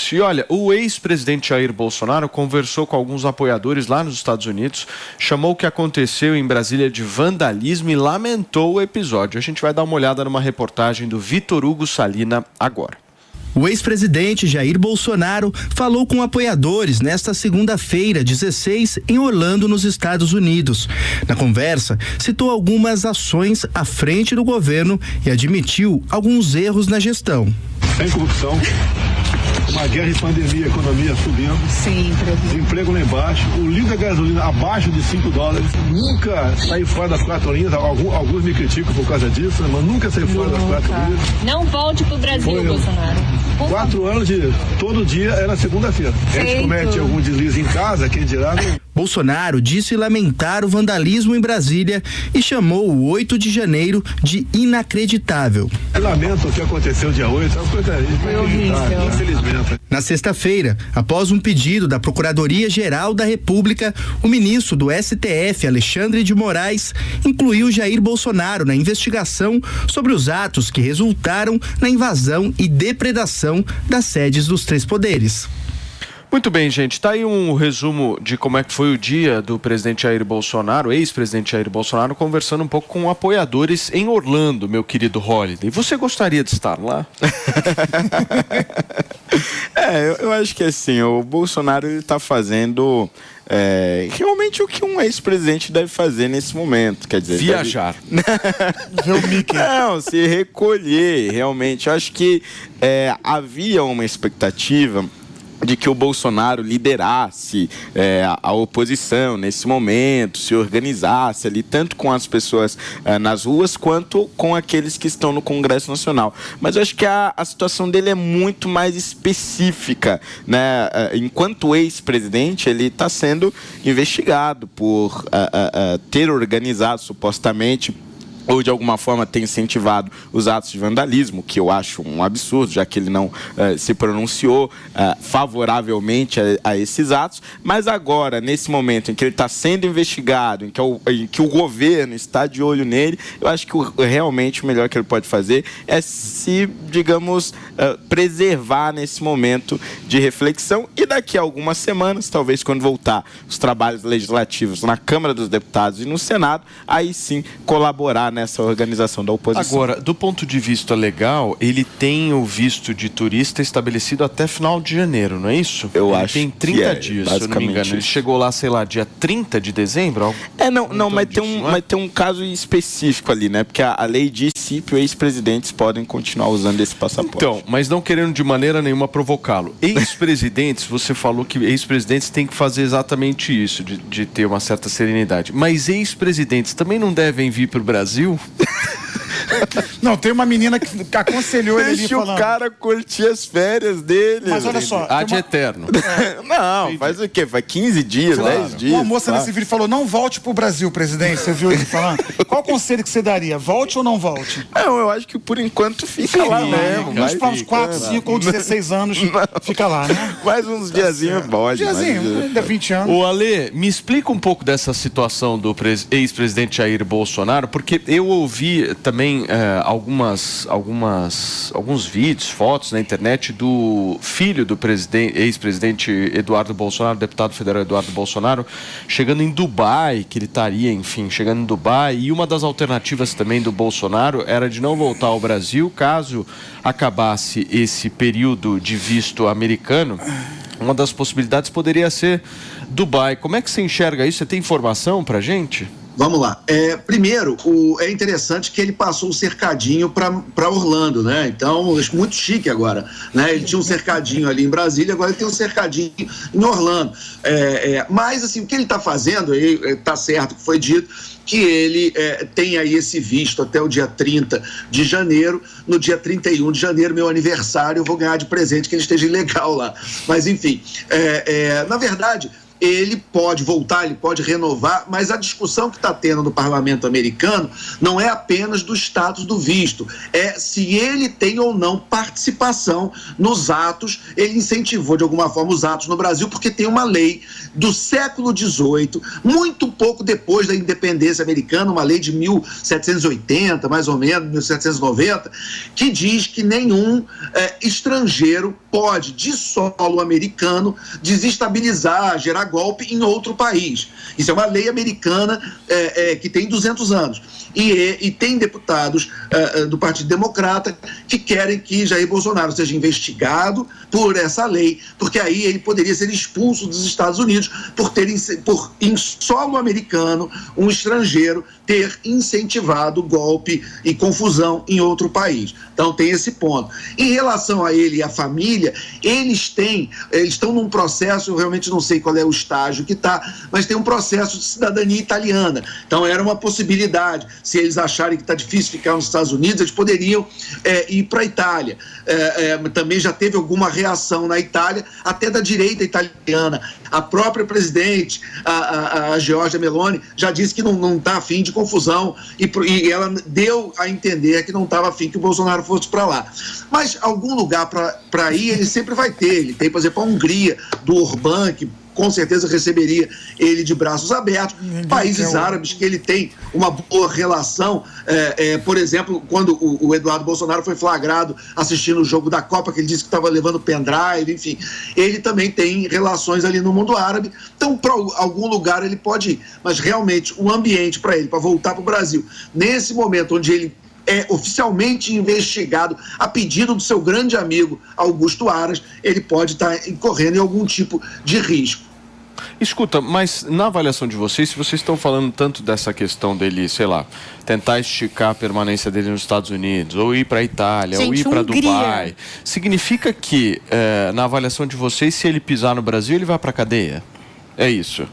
isso. E olha, o ex-presidente Jair Bolsonaro conversou com alguns apoiadores lá nos Estados Unidos, chamou o que aconteceu em Brasília de vandalismo e lamentou o episódio. A gente vai dar uma olhada numa reportagem do Vitor Hugo Salina agora. O ex-presidente Jair Bolsonaro falou com apoiadores nesta segunda-feira, 16, em Orlando, nos Estados Unidos. Na conversa, citou algumas ações à frente do governo e admitiu alguns erros na gestão. Sem corrupção, uma guerra e pandemia, economia subindo, desemprego lá embaixo, o litro da gasolina abaixo de $5, nunca saí fora das 4 linhas, alguns me criticam por causa disso, mas nunca saí fora das 4 linhas. Não volte pro Brasil, Bolsonaro. 4 anos de todo dia era segunda-feira. A gente comete algum deslize em casa, quem dirá... Bolsonaro disse lamentar o vandalismo em Brasília e chamou o 8 de janeiro de inacreditável. Eu lamento o que aconteceu dia 8, é uma coisa inacreditável, infelizmente. Na sexta-feira, após um pedido da Procuradoria-Geral da República, o ministro do STF, Alexandre de Moraes, incluiu Jair Bolsonaro na investigação sobre os atos que resultaram na invasão e depredação das sedes dos 3 poderes. Muito bem, gente. Tá aí um resumo de como é que foi o dia do presidente Jair Bolsonaro, ex-presidente Jair Bolsonaro, conversando um pouco com apoiadores em Orlando, meu querido Holliday. Você gostaria de estar lá? Eu acho que assim, o Bolsonaro está fazendo realmente o que um ex-presidente deve fazer nesse momento, quer dizer... Viajar. Ver o Mickey. Não, se recolher, realmente. Eu acho que havia uma expectativa de que o Bolsonaro liderasse a oposição nesse momento, se organizasse ali, tanto com as pessoas nas ruas, quanto com aqueles que estão no Congresso Nacional. Mas eu acho que a situação dele é muito mais específica, né? Enquanto ex-presidente, ele está sendo investigado por ter organizado, supostamente, ou de alguma forma ter incentivado os atos de vandalismo, que eu acho um absurdo, já que ele não se pronunciou favoravelmente a esses atos. Mas agora, nesse momento em que ele está sendo investigado, em que o governo está de olho nele, eu acho que realmente o melhor que ele pode fazer é se, digamos, preservar nesse momento de reflexão, e daqui a algumas semanas, talvez quando voltar os trabalhos legislativos na Câmara dos Deputados e no Senado, aí sim colaborar nessa organização da oposição. Agora, do ponto de vista legal, ele tem o visto de turista estabelecido até final de janeiro, não é isso? Eu ele acho tem 30 dias, se eu não me engano. Ele chegou lá, sei lá, dia 30 de dezembro? Mas tem um caso específico ali, né? Porque a lei disse que os ex-presidentes podem continuar usando esse passaporte. Então, mas não querendo de maneira nenhuma provocá-lo. Ex-presidentes, você falou que ex-presidentes têm que fazer exatamente isso, de ter uma certa serenidade. Mas ex-presidentes também não devem vir para o Brasil? Não, tem uma menina que aconselhou ele ali falando. Deixa o cara curtir as férias dele. Mas olha só. Ad eterno. Não, entendi. Faz o quê? Faz 15 dias, claro. 10 dias. Uma moça nesse vídeo falou, não volte pro Brasil, presidente. Você viu ele falando? Qual conselho que você daria? Volte ou não volte? Não, eu acho que por enquanto fica lá mesmo. Nos próximos 4, 5 ou 16 anos, fica lá, né? Mais uns diazinhos pode. Ainda 20 anos. Ô, Ale, me explica um pouco dessa situação do ex-presidente Jair Bolsonaro, porque eu ouvi também alguns vídeos, fotos na internet do filho do ex-presidente Eduardo Bolsonaro, deputado federal Eduardo Bolsonaro, chegando em Dubai, que ele estaria, enfim, chegando em Dubai, e uma das alternativas também do Bolsonaro era de não voltar ao Brasil caso acabasse esse período de visto americano. Uma das possibilidades poderia ser Dubai. Como é que você enxerga isso? Você tem informação pra gente? Vamos lá. Primeiro, é interessante que ele passou um cercadinho para Orlando, né? Então, muito chique agora, né? Ele tinha um cercadinho ali em Brasília, agora ele tem um cercadinho em Orlando. Mas, assim, o que ele está fazendo, está certo que foi dito, que ele tem aí esse visto até o dia 30 de janeiro. No dia 31 de janeiro, meu aniversário, eu vou ganhar de presente que ele esteja ilegal lá. Mas, enfim, na verdade, ele pode voltar, ele pode renovar, mas a discussão que está tendo no parlamento americano não é apenas do status do visto, é se ele tem ou não participação nos atos. Ele incentivou de alguma forma os atos no Brasil porque tem uma lei do século XVIII, muito pouco depois da independência americana, uma lei de 1780, mais ou menos, 1790, que diz que nenhum estrangeiro pode, de solo americano, desestabilizar, gerar golpe em outro país. Isso é uma lei americana que tem 200 anos. E tem deputados do Partido Democrata que querem que Jair Bolsonaro seja investigado por essa lei, porque aí ele poderia ser expulso dos Estados Unidos por em solo americano, um estrangeiro ter incentivado golpe e confusão em outro país. Então tem esse ponto. Em relação a ele e a família, eles estão num processo, eu realmente não sei qual é o estágio que está, mas tem um processo de cidadania italiana. Então era uma possibilidade. Se eles acharem que está difícil ficar nos Estados Unidos, eles poderiam ir para a Itália. Também já teve alguma reação na Itália, até da direita italiana. A própria presidente, a Giorgia Meloni, já disse que não está afim de confusão e ela deu a entender que não estava afim que o Bolsonaro fosse para lá. Mas algum lugar para ir ele sempre vai ter. Ele tem, por exemplo, a Hungria, do Orbán, que com certeza receberia ele de braços abertos. Países árabes que ele tem uma boa relação, por exemplo, quando o Eduardo Bolsonaro foi flagrado assistindo o jogo da Copa, que ele disse que estava levando pendrive, enfim, ele também tem relações ali no mundo árabe. Então, para algum lugar ele pode ir, mas realmente o ambiente para ele, para voltar para o Brasil, nesse momento onde ele é oficialmente investigado a pedido do seu grande amigo Augusto Aras, ele pode estar incorrendo em algum tipo de risco. Escuta, mas na avaliação de vocês, se vocês estão falando tanto dessa questão dele, sei lá, tentar esticar a permanência dele nos Estados Unidos, ou ir para a Itália, ou ir para Dubai, significa que, na avaliação de vocês, se ele pisar no Brasil, ele vai para a cadeia? É isso?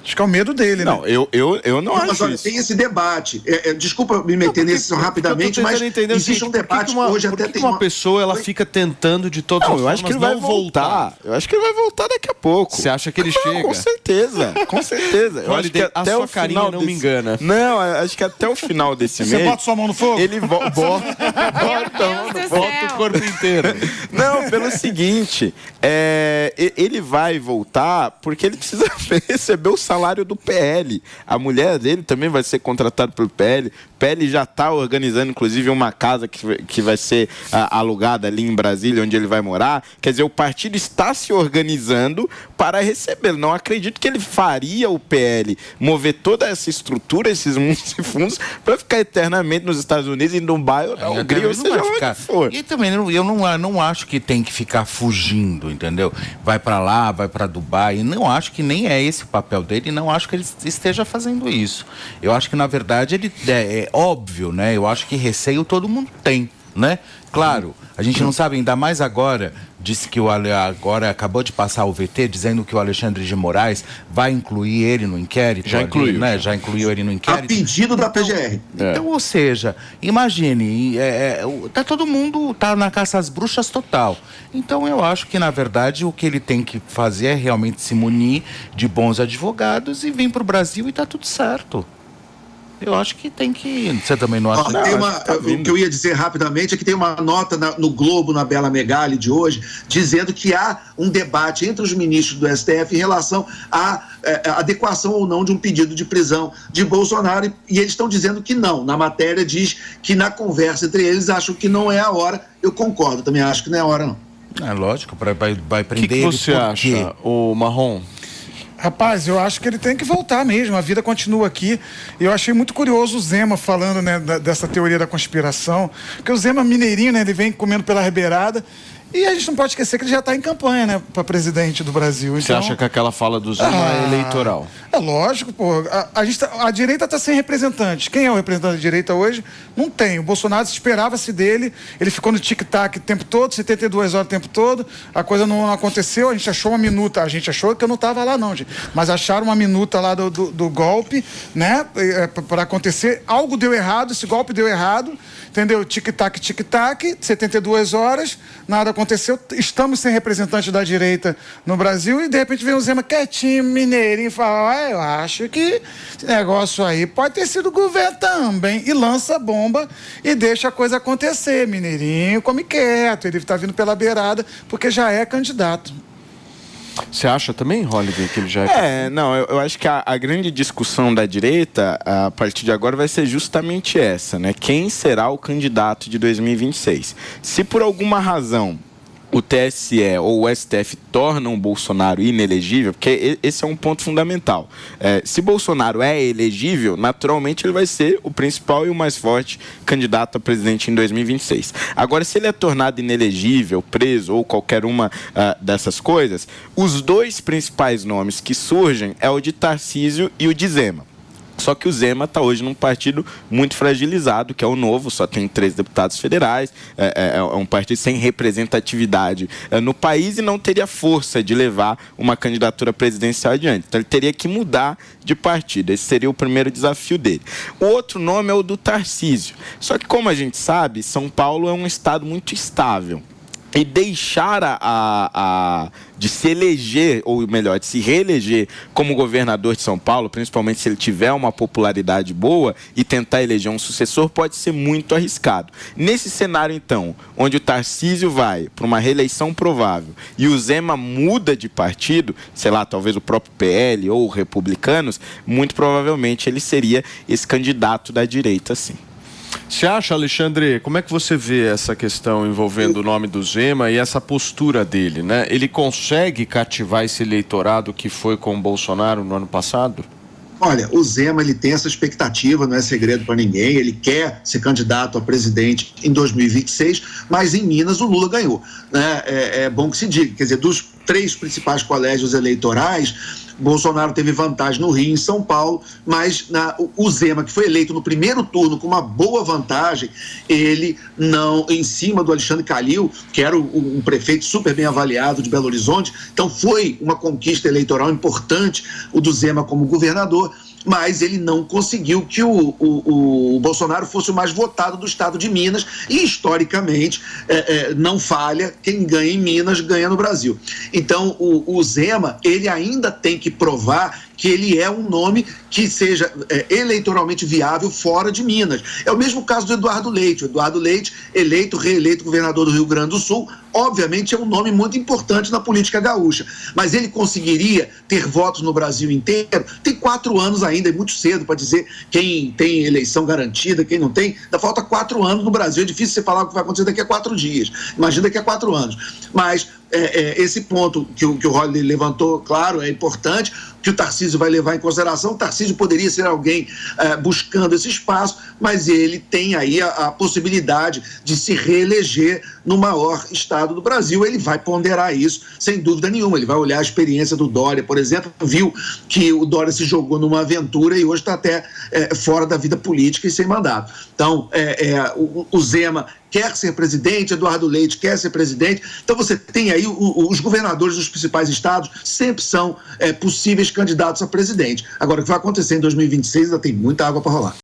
Acho que é o medo dele, né? Não, eu não acho. Mas olha, tem esse debate. Desculpa me meter nisso rapidamente, mas existe um debate hoje até tem uma pessoa ela fica tentando de todas as formas. Eu acho que ele vai voltar. Eu acho que ele vai voltar daqui a pouco. Você acha que ele chega? Com certeza, com certeza. Eu acho que a sua carinha não me engana. Não, acho que até o final desse mês. Você bota sua mão no fogo? Ele bota o corpo inteiro. Não, pelo seguinte, ele vai voltar porque ele precisa receber o salário do PL. A mulher dele também vai ser contratada pelo PL. O PL já está organizando, inclusive, uma casa que vai ser alugada ali em Brasília, onde ele vai morar. Quer dizer, o partido está se organizando para recebê-lo. Não acredito que ele faria o PL mover toda essa estrutura, esses fundos, para ficar eternamente nos Estados Unidos, em Dubai ou na Hungria, ou seja onde for. E também eu não acho que tem que ficar fugindo, entendeu? Vai para lá, vai para Dubai. Não acho que nem é esse o papel dele, não acho que ele esteja fazendo isso. Eu acho que, na verdade, ele é óbvio, né? Eu acho que receio todo mundo tem, né? Claro, a gente não sabe, ainda mais agora, disse que agora acabou de passar o VT dizendo que o Alexandre de Moraes vai incluir ele no inquérito. Já incluiu. Né? Já incluiu ele no inquérito. A pedido da PGR. Então, ou seja, imagine, todo mundo tá na caça às bruxas total. Então, eu acho que, na verdade, o que ele tem que fazer é realmente se munir de bons advogados e vir para o Brasil e tá tudo certo. Eu acho que tem que... Você também não acha? O que eu ia dizer rapidamente é que tem uma nota no Globo, na Bela Megali de hoje, dizendo que há um debate entre os ministros do STF em relação à adequação ou não de um pedido de prisão de Bolsonaro, e eles estão dizendo que não. Na matéria diz que na conversa entre eles acham que não é a hora. Eu concordo, também acho que não é a hora, não. É lógico, vai prender ele. O que você acha, o Marrom? Rapaz, eu acho que ele tem que voltar mesmo, a vida continua aqui. E eu achei muito curioso o Zema falando, né, dessa teoria da conspiração, porque o Zema mineirinho, né, ele vem comendo pela ribeirada. E a gente não pode esquecer que ele já está em campanha, né, para presidente do Brasil. Você acha que aquela fala do Zema é eleitoral? É lógico, pô. A direita está sem representante. Quem é o representante da direita hoje? Não tem. O Bolsonaro esperava-se dele, ele ficou no tic-tac o tempo todo, 72 horas o tempo todo, a coisa não aconteceu, a gente achou uma minuta, a gente achou que eu não estava lá não, gente, mas acharam uma minuta lá do golpe, né, para acontecer, algo deu errado, esse golpe deu errado, entendeu? Tic-tac, tic-tac, 72 horas, nada aconteceu. aconteceu, estamos sem representante da direita no Brasil e de repente vem o Zema quietinho, mineirinho, e fala, eu acho que esse negócio aí pode ter sido o governo também, e lança a bomba e deixa a coisa acontecer. Mineirinho come quieto, ele está vindo pela beirada porque já é candidato. Você acha também, Holliday, que ele já Não, eu acho que a grande discussão da direita, a partir de agora, vai ser justamente essa, né? Quem será o candidato de 2026? Se por alguma razão o TSE ou o STF tornam o Bolsonaro inelegível, porque esse é um ponto fundamental. Se Bolsonaro é elegível, naturalmente ele vai ser o principal e o mais forte candidato a presidente em 2026. Agora, se ele é tornado inelegível, preso ou qualquer uma dessas coisas, os dois principais nomes que surgem é o de Tarcísio e o de Zema. Só que o Zema está hoje num partido muito fragilizado, que é o Novo, só tem 3 deputados federais, é um partido sem representatividade no país e não teria força de levar uma candidatura presidencial adiante. Então ele teria que mudar de partido, esse seria o primeiro desafio dele. O outro nome é o do Tarcísio, só que como a gente sabe, São Paulo é um estado muito estável. E deixar de se eleger, ou melhor, de se reeleger como governador de São Paulo, principalmente se ele tiver uma popularidade boa, e tentar eleger um sucessor, pode ser muito arriscado. Nesse cenário, então, onde o Tarcísio vai para uma reeleição provável e o Zema muda de partido, sei lá, talvez o próprio PL ou Republicanos, muito provavelmente ele seria esse candidato da direita, sim. Você acha, Alexandre, como é que você vê essa questão envolvendo o nome do Zema e essa postura dele, né? Ele consegue cativar esse eleitorado que foi com o Bolsonaro no ano passado? Olha, o Zema, ele tem essa expectativa, não é segredo para ninguém, ele quer ser candidato a presidente em 2026, mas em Minas o Lula ganhou, né? É bom que se diga, quer dizer, dos 3 principais colégios eleitorais, Bolsonaro teve vantagem no Rio, em São Paulo, mas o Zema, que foi eleito no primeiro turno com uma boa vantagem, ele não, em cima do Alexandre Calil, que era um prefeito super bem avaliado de Belo Horizonte, então foi uma conquista eleitoral importante o do Zema como governador, mas ele não conseguiu que o Bolsonaro fosse o mais votado do estado de Minas e, historicamente, não falha, quem ganha em Minas ganha no Brasil. Então, o Zema, ele ainda tem que provar que ele é um nome que seja eleitoralmente viável fora de Minas. É o mesmo caso do Eduardo Leite. O Eduardo Leite, reeleito governador do Rio Grande do Sul, obviamente é um nome muito importante na política gaúcha, mas ele conseguiria ter votos no Brasil inteiro? Tem 4 anos ainda, é muito cedo para dizer quem tem eleição garantida, quem não tem. Ainda falta 4 anos no Brasil, é difícil você falar o que vai acontecer daqui a 4 dias. Imagina daqui a 4 anos. Mas esse ponto que o Holliday levantou, claro, é importante, que o Tarcísio vai levar em consideração. O Tarcísio poderia ser alguém buscando esse espaço, mas ele tem aí a possibilidade de se reeleger no maior estado do Brasil. Ele vai ponderar isso, sem dúvida nenhuma. Ele vai olhar a experiência do Dória, por exemplo, viu que o Dória se jogou numa aventura e hoje está até fora da vida política e sem mandato. Então, o Zema quer ser presidente, Eduardo Leite quer ser presidente. Então você tem aí os governadores dos principais estados sempre são possíveis candidatos a presidente. Agora, o que vai acontecer em 2026 ainda tem muita água para rolar.